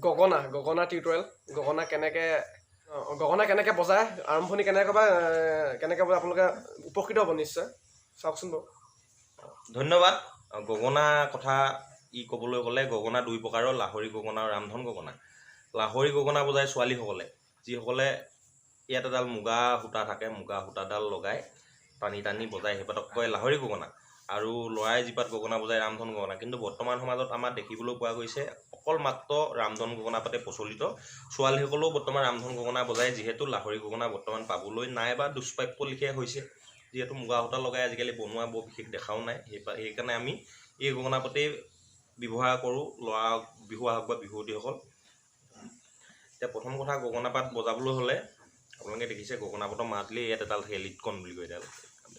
গগনা টিউটৰিয়েল গগনা কেনেকৈ বজায় আৰম্ভণি কেনেকৈ বজায় আপোনালোকে উপকৃত হ'ব নিশ্চয় চাওকচোন বাৰু। ধন্যবাদ। গগনা কথা ক'বলৈ গ'লে গগনা দুই প্ৰকাৰৰ, লাহৰি গগনা আৰু ৰামধন গগনা। লাহৰি গগনা বজায় ছোৱালীসকলে, যিসকলে ইয়াত এডাল মুগা সূতা থাকে, মুগা সূতাডাল লগাই টানি টানি বজায়, সেইপাতক কয় লাহৰি গগনা। আৰু ল'ৰাই যিপাত গগনা বজায় ৰামধন গগনা। কিন্তু বৰ্তমান সমাজত আমাৰ দেখিবলৈ পোৱা গৈছে অকল মাত্ৰ ৰামধন গগনা পাতে প্ৰচলিত। ছোৱালীসকলেও বৰ্তমান ৰামধন গগনা বজায়, যিহেতু লাহৰি গগনা বৰ্তমান পাবলৈ নাই বা দুষ্প্ৰাপ্য লিখিয়া হৈছে, যিহেতু মুগা সূতা লগাই আজিকালি বনোৱা বৰ বিশেষ দেখাও নাই। সেইকাৰণে আমি এই গগনা পাতেই ব্যৱহাৰ কৰোঁ, ল'ৰা বিহুৱা হওক বা বিহুৱতীসকল। এতিয়া প্ৰথম কথা, গগনা পাত বজাবলৈ হ'লে আপোনালোকে দেখিছে গগনা পাতৰ মাতলেই ইয়াত এডাল থাকে, লিটকন বুলি কয় এডাল,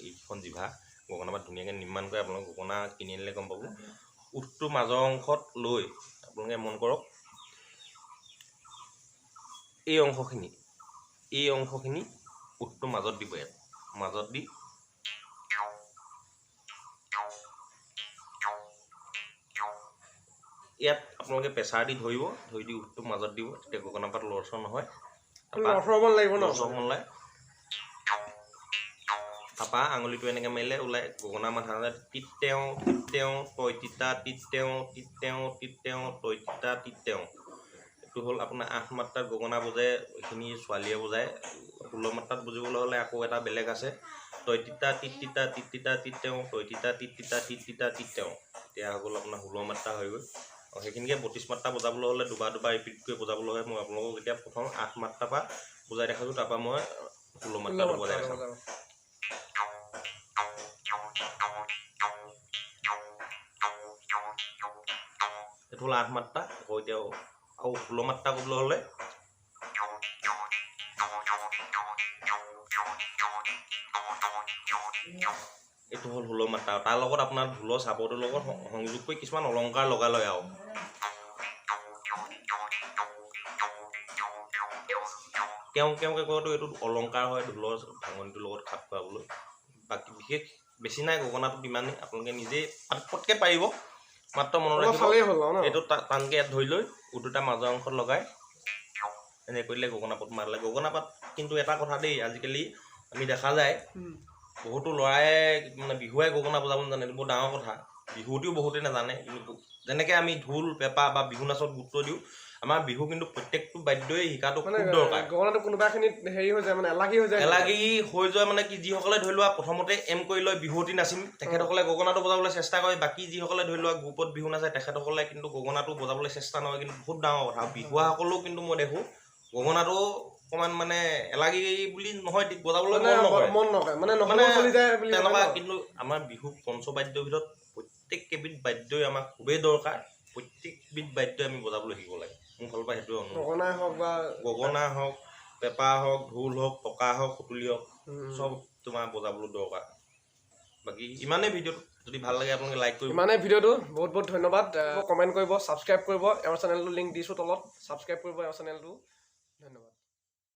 এইখন জিভা। গগনা পাত ধুনীয়াকৈ নিৰ্মাণ কৰে, আপোনালোকে গগনা কিনি আনিলে গম পাব। উঠটো মাজৰ অংশত লৈ আপোনালোকে মন কৰক, এই অংশখিনি উঠটো মাজত দিব, ইয়াত মাজত দি ইয়াত আপোনালোকে প্ৰেছাৰ দি ধৰি দি উঠটো মাজত দিব, তেতিয়া গগনা পাত লৰচৰ নহয়। তাৰপা আঙুলিটো এনেকৈ মাৰিলে ওলাই গগনা মাথা তিত্তেও তই তিতা তিত্তেও তই তিতা তিত্তেও। এইটো হ'ল আপোনাৰ 8 মাত্ৰাত গগনা বজায়, এইখিনি ছোৱালীয়ে বজায়। 16 মাত্ৰাত বুজিবলৈ হ'লে আকৌ এটা বেলেগ আছে, তই তিতা তিত্তিতা তিত্তিতা তিত্তেও তই তিতা তিত্তিতা তিত্তিতা তিত্তেও। এতিয়া হৈ গ'ল আপোনাৰ 16 মাত্ৰা হৈ গ'ল। আৰু সেইখিনিকে 32 মাত্ৰা বজাবলৈ হ'লে দুবাৰ ৰিপিট কৰি বজাবলৈ হয়। মই আপোনালোকক এতিয়া প্ৰথম 8 মাত্ৰাৰ পৰা বজাই দেখালোঁ, তাৰপৰা মই 16 মাত্ৰাটো বজাই দেখাম। এইটো হ'ল 8 মাত্ৰা। আকৌ এতিয়া আৰু 16 মাত্ৰা ক'বলৈ হ'লে এইটো হ'ল 16 মাত্ৰা। তাৰ লগত আপোনাৰ ঢোলৰ চাপৰটোৰ লগত সংযোগ কৰি কিছুমান অলংকাৰ লগাই লয় আৰু কেওঁকৈ কয়তো এইটো অলংকাৰ হয়, ঢোলৰ ভাঙনিটোৰ লগত খাপ খুৱাবলৈ। বাকী বিশেষ বেছি নাই গগনাটোত ইমানেই, আপোনালোকে নিজেই পটকৈ পাৰিব, মাত্ৰ মনত ৰাখিব। এইটো টানকৈ ইয়াত ধৰি লৈ উঠোটা মাজৰ অংশত লগাই এনেকৈ কৰিলে গগনা পাত মাৰিলে। গগনা পাত কিন্তু এটা কথা দেই, আজিকালি আমি দেখা যায় বহুতো ল'ৰাই মানে বিহুৱাই গগনা বজাব নাজানে, এইটো বৰ ডাঙৰ কথা। বিহুতেও বহুতে নাজানে, কিন্তু যেনেকৈ আমি ঢোল পেঁপা বা বিহু নাচত গুৰুত্ব দিওঁ, আমাৰ বিহু কিন্তু প্ৰত্যেকটো বাদ্যই শিকাটো খুব দৰকাৰ। গগনাটো কোনোবাখিনিত হেৰি হৈ যায়, মানে এলাগী হৈ যায় মানে কি, যিসকলে ধৰি লোৱা প্ৰথমতে এম কৰি লয় বিহুৱতী নাচিম, তেখেতসকলে গগনাটো বজাবলৈ চেষ্টা কৰে। বাকী যিসকলে ধৰি লোৱা গ্ৰুপত বিহু নাচায়, তেখেতসকলে কিন্তু গগনাটো বজাবলৈ চেষ্টা নকৰে, কিন্তু বহুত ডাঙৰ কথা। বিহুৱাসকলেও কিন্তু মই দেখোঁ গগনাটো অকণমান মানে এলাগী বুলি নহয়, বজাবলৈ মন নকৰে মানে তেনেকুৱা। কিন্তু আমাৰ বিহু পঞ্চবাদ্যৰ ভিতৰত প্ৰত্যেকবিধ বাদ্যই আমাক খুবেই দৰকাৰ। প্ৰত্যেকবিধ বাদ্যই আমি বজাবলৈ শিকিব লাগে, মোৰ ফালৰ পৰা সেইটোৱে অনুৰোধ। গগনা হওক, পেঁপা হওক, ঢোল হওক, টকা হওক, সুতুলি হওক, চব তোমাৰ বজাবলৈ দৰকাৰ। বাকী ইমানেই ভিডিঅ'টো, যদি ভাল লাগে আপোনালোকে লাইক কৰিব। ইমানেই ভিডিঅ'টো, বহুত ধন্যবাদ। কমেণ্ট কৰিব, ছাবস্ক্ৰাইব কৰিব, এওঁৰ চেনেলটো লিংক দিছোঁ তলত, ছাবস্ক্ৰাইব কৰিব এওঁৰ চেনেলটো। ধন্যবাদ।